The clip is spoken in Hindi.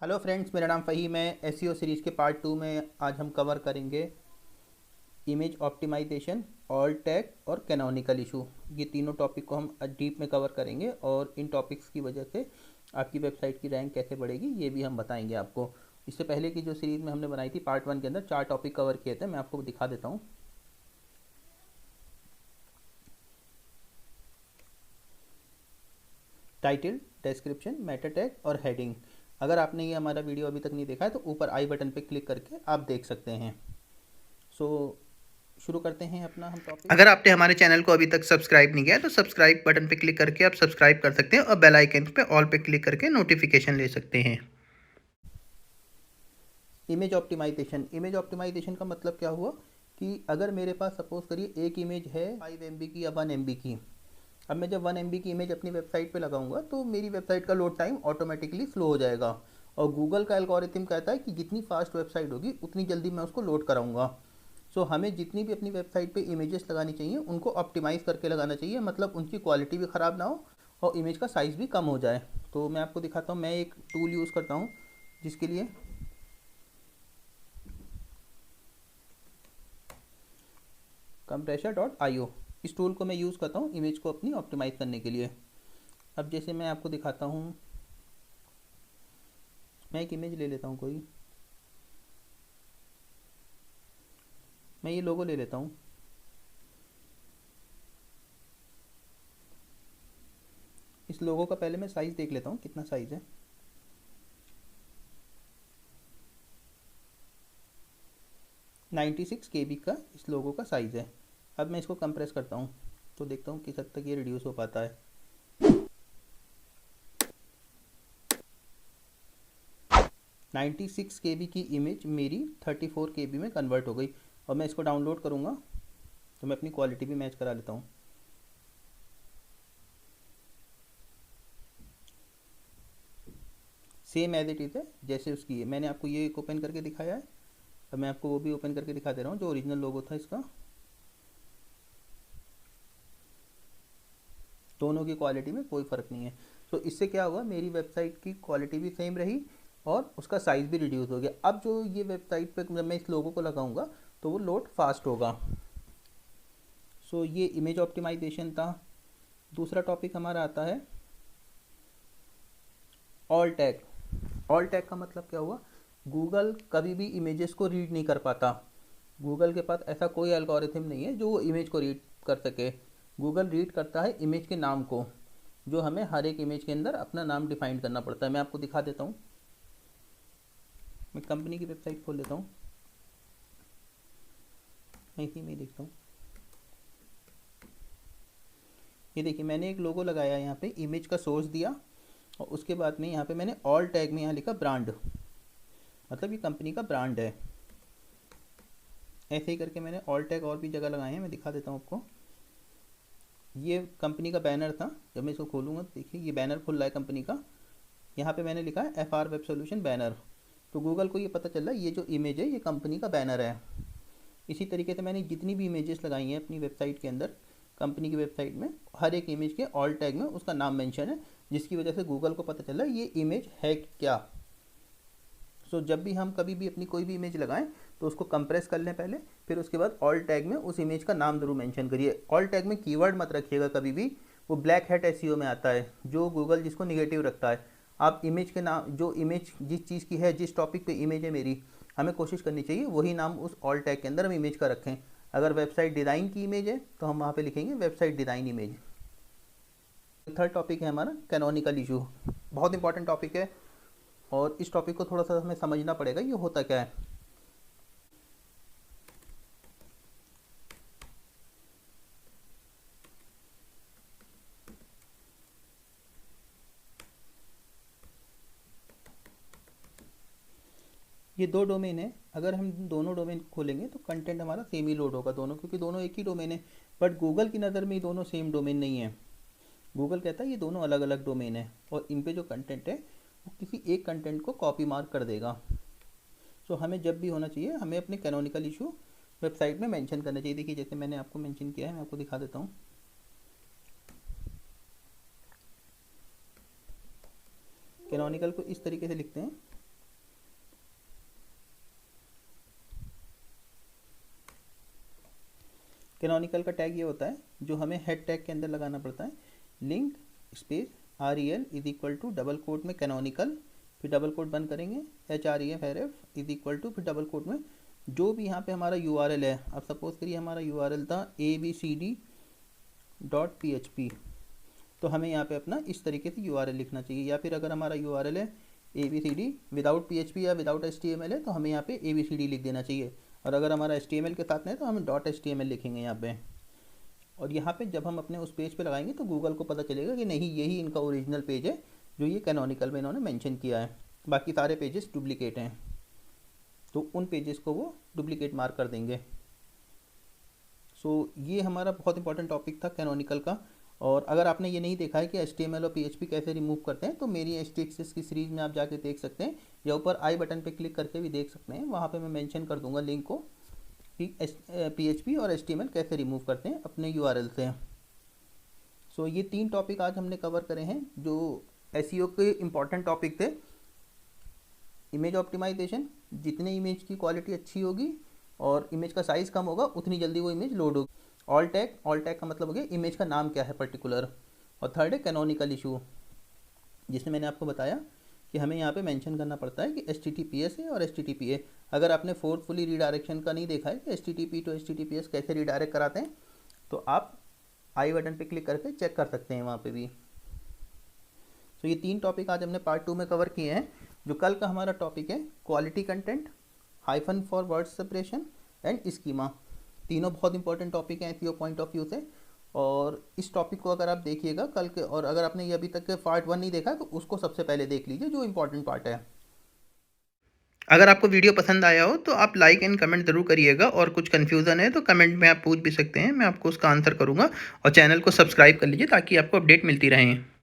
हेलो फ्रेंड्स, मेरा नाम फ़हीम है। एसईओ सीरीज़ के पार्ट 2 में आज हम कवर करेंगे इमेज ऑप्टिमाइजेशन, ऑल्ट टैग और कैनोनिकल इशू। ये तीनों टॉपिक को हम डीप में कवर करेंगे और इन टॉपिक्स की वजह से आपकी वेबसाइट की रैंक कैसे बढ़ेगी ये भी हम बताएंगे आपको। इससे पहले की जो सीरीज़ में हमने बनाई थी पार्ट 1 के अंदर 4 टॉपिक कवर किए थे, मैं आपको दिखा देता हूँ। टाइटल, डिस्क्रिप्शन, मेटा टैग और हेडिंग। अगर आपने ये हमारा वीडियो अभी तक नहीं देखा है तो ऊपर आई बटन पर क्लिक करके आप देख सकते हैं। सो शुरू करते हैं अपना हम टॉपिक। अगर आपने हमारे चैनल को अभी तक सब्सक्राइब नहीं किया है तो सब्सक्राइब बटन पे क्लिक करके आप सब्सक्राइब कर सकते हैं और बेल आइकन पे ऑल पे क्लिक करके नोटिफिकेशन ले सकते हैं। इमेज ऑप्टिमाइजेशन का मतलब क्या हुआ कि अगर मेरे पास सपोज करिए एक इमेज है 5 MB की या 1 MB की। अब मैं जब 1 MB की इमेज अपनी वेबसाइट पे लगाऊंगा तो मेरी वेबसाइट का लोड टाइम ऑटोमेटिकली स्लो हो जाएगा। और गूगल का एल्गोरिथम कहता है कि जितनी फास्ट वेबसाइट होगी उतनी जल्दी मैं उसको लोड कराऊंगा। सो हमें जितनी भी अपनी वेबसाइट पे इमेजेस लगानी चाहिए उनको ऑप्टिमाइज़ करके लगाना चाहिए, मतलब उनकी क्वालिटी भी ख़राब ना हो और इमेज का साइज़ भी कम हो जाए। तो मैं आपको दिखाता हूँ, मैं एक टूल यूज़ करता हूँ जिसके लिए compressor.io, इस टूल को मैं यूज़ करता हूँ इमेज को अपनी ऑप्टिमाइज़ करने के लिए। अब जैसे मैं आपको दिखाता हूँ, मैं एक इमेज ले लेता हूँ कोई, मैं ये लोगो ले लेता हूँ। इस लोगो का पहले मैं साइज़ देख लेता हूँ कितना साइज़ है। 96 KB का इस लोगो का साइज़ है। अब मैं इसको कंप्रेस करता हूँ तो देखता हूँ किस हद तक ये रिड्यूस हो पाता है। 96 KB की इमेज मेरी 34 KB में कन्वर्ट हो गई। और मैं इसको डाउनलोड करूँगा तो मैं अपनी क्वालिटी भी मैच करा लेता हूँ। सेम एज इट इज़ है जैसे उसकी है। मैंने आपको ये एक ओपन करके दिखाया है, अब मैं आपको वो भी ओपन करके दिखा दे रहा हूँ जो ओरिजिनल लोगो था इसका। दोनों की क्वालिटी में कोई फ़र्क नहीं है। तो इससे क्या हुआ, मेरी वेबसाइट की क्वालिटी भी सेम रही और उसका साइज़ भी रिड्यूस हो गया। अब जो ये वेबसाइट पे जब मैं इस लोगो को लगाऊंगा तो वो लोड फास्ट होगा। सो ये इमेज ऑप्टिमाइजेशन था। दूसरा टॉपिक हमारा आता है ऑल टैग। ऑल टैग का मतलब क्या हुआ, गूगल कभी भी इमेजेस को रीड नहीं कर पाता। गूगल के पास ऐसा कोई एल्गोरिथम नहीं है जो वो इमेज को रीड कर सके। गूगल रीड करता है इमेज के नाम को, जो हमें हर एक इमेज के अंदर अपना नाम डिफाइन करना पड़ता है। मैं आपको दिखा देता हूँ, मैं कंपनी की वेबसाइट खोल लेता हूँ, मैं इसी में ही देखता हूँ। ये देखिए मैंने एक लोगो लगाया है, यहाँ पे इमेज का सोर्स दिया और उसके बाद में यहाँ पे मैंने ऑल टैग में यहाँ लिखा ब्रांड, मतलब ये कंपनी का ब्रांड है। ऐसे ही करके मैंने ऑल टैग और भी जगह लगाए हैं, मैं दिखा देता हूँ आपको। ये कंपनी का बैनर था, जब मैं इसको खोलूँगा तो देखिए ये बैनर खुल रहा है कंपनी का। यहाँ पे मैंने लिखा है FR वेब सोल्यूशन बैनर। तो गूगल को ये पता चल रहा है ये जो इमेज है ये कंपनी का बैनर है। इसी तरीके से मैंने जितनी भी इमेजेस लगाई हैं अपनी वेबसाइट के अंदर, कंपनी की वेबसाइट में, हर एक इमेज के ऑल टैग में उसका नाम मेंशन है, जिसकी वजह से गूगल को पता चला ये इमेज है क्या। सो जब भी हम कभी भी अपनी कोई भी इमेज लगाएं तो उसको कंप्रेस कर लें पहले, फिर उसके बाद ऑल टैग में उस इमेज का नाम जरूर मेंशन करिए। ऑल टैग में कीवर्ड मत रखिएगा कभी भी, वो ब्लैक हैट एसईओ में आता है जो गूगल जिसको निगेटिव रखता है। आप इमेज के नाम, जो इमेज जिस चीज़ की है, जिस टॉपिक पे इमेज है मेरी, हमें कोशिश करनी चाहिए वही नाम उस ऑल टैग के अंदर हम इमेज का रखें। अगर वेबसाइट डिज़ाइन की इमेज है तो हम वहाँ पे लिखेंगे website design image. Third topic है हमारा कैनोनिकल इशू। बहुत इंपॉर्टेंट टॉपिक है और इस टॉपिक को थोड़ा सा हमें समझना पड़ेगा ये होता क्या है। ये दो डोमेन है, अगर हम दोनों डोमेन खोलेंगे तो कंटेंट हमारा सेम ही लोड होगा दोनों, क्योंकि दोनों एक ही डोमेन है। बट गूगल की नज़र में ये दोनों सेम डोमेन नहीं है। गूगल कहता है ये दोनों अलग अलग डोमेन है और इन पे जो कंटेंट है वो किसी एक कंटेंट को कॉपी मार्क कर देगा। सो हमें जब भी होना चाहिए हमें अपने कैनोनिकल इशू वेबसाइट में मेंशन करना चाहिए। देखिए जैसे मैंने आपको मेंशन किया है, मैं आपको दिखा देता हूँ। कैनोनिकल को इस तरीके से लिखते हैं, कैनोनिकल का टैग ये होता है जो हमें हेड टैग के अंदर लगाना पड़ता है, link space REL is equal to double quote में कैनोनिकल, फिर डबल कोट बंद करेंगे HREF इज इक्वल टू फिर डबल कोट में जो भी यहाँ पे हमारा URL है। अब सपोज करिए हमारा URL था abcd.php, तो हमें यहाँ पे अपना इस तरीके से URL लिखना चाहिए। या फिर अगर हमारा URL है ABCD विदाउट PHP या विदाउट HTML है तो हमें यहाँ पे ABCD लिख देना चाहिए। और अगर हमारा HTML के साथ नहीं है तो हम .html लिखेंगे यहाँ पे। और यहाँ पे जब हम अपने उस पेज पे लगाएंगे तो गूगल को पता चलेगा कि नहीं यही इनका ओरिजिनल पेज है जो ये कैनोनिकल में इन्होंने मेंशन किया है, बाकी सारे पेजेस डुप्लीकेट हैं, तो उन पेजेस को वो डुप्लीकेट मार्क कर देंगे। सो ये हमारा बहुत इंपॉर्टेंट टॉपिक था कैनोनिकल का। और अगर आपने ये नहीं देखा है कि HTML और PHP कैसे रिमूव करते हैं तो मेरी HTXS की सीरीज़ में आप जाके देख सकते हैं, या ऊपर आई बटन पे क्लिक करके भी देख सकते हैं, वहाँ पे मैं मेंशन कर दूंगा लिंक को कि PHP और HTML कैसे रिमूव करते हैं अपने URL से। सो ये 3 टॉपिक आज हमने कवर करे हैं जो SEO के इम्पॉर्टेंट टॉपिक थे। इमेज ऑप्टिमाइजेशन, जितने इमेज की क्वालिटी अच्छी होगी और इमेज का साइज़ कम होगा उतनी जल्दी वो इमेज लोड होगी। ऑल टैग का मतलब हो गया इमेज का नाम क्या है पर्टिकुलर। और थर्ड है कैनोनिकल इशू, जिसमें मैंने आपको बताया कि हमें यहाँ पे मेंशन करना पड़ता है कि HTTPS है और HTTPA। अगर आपने फोर्सफुली रीडायरेक्शन का नहीं देखा है कि HTTP टू HTTPS कैसे रीडायरेक्ट कराते हैं तो आप आई बटन पे क्लिक करके चेक कर सकते हैं वहाँ पे भी। तो ये 3 टॉपिक आज हमने पार्ट 2 में कवर किए हैं। जो कल का हमारा टॉपिक है quality content, hyphen for word separation and schema, तीनों बहुत इंपॉर्टेंट टॉपिक हैं SEO पॉइंट ऑफ व्यू से। और इस टॉपिक को अगर आप देखिएगा कल के, और अगर आपने ये अभी तक के पार्ट 1 नहीं देखा तो उसको सबसे पहले देख लीजिए जो इंपॉर्टेंट पार्ट है। अगर आपको वीडियो पसंद आया हो तो आप लाइक एंड कमेंट ज़रूर करिएगा, और कुछ कन्फ्यूज़न है तो कमेंट में आप पूछ भी सकते हैं, मैं आपको उसका आंसर करूँगा। और चैनल को सब्सक्राइब कर लीजिए ताकि आपको अपडेट मिलती रहें।